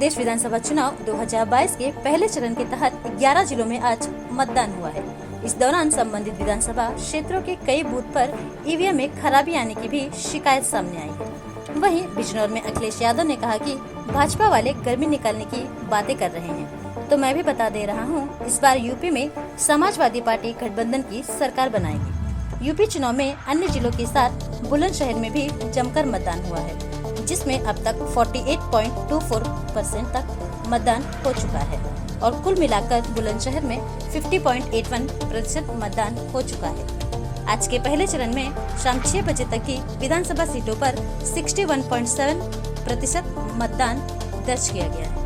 प्रदेश विधानसभा चुनाव 2022 के पहले चरण के तहत 11 जिलों में आज मतदान हुआ है। इस दौरान संबंधित विधानसभा क्षेत्रों के कई बूथ पर ईवीएम में खराबी आने की भी शिकायत सामने आई है। वहीं बिजनौर में अखिलेश यादव ने कहा कि भाजपा वाले गर्मी निकालने की बातें कर रहे हैं, तो मैं भी बता दे रहा हूं, इस बार यूपी में समाजवादी पार्टी गठबंधन की सरकार बनाएगी। यूपी चुनाव में अन्य जिलों के साथ बुलंदशहर में भी जमकर मतदान हुआ है, जिसमें अब तक 48.24% तक मतदान हो चुका है और कुल मिलाकर बुलंदशहर में 50.81% मतदान हो चुका है। आज के पहले चरण में शाम 6 बजे तक की विधानसभा सीटों पर 61.7% मतदान दर्ज किया गया है।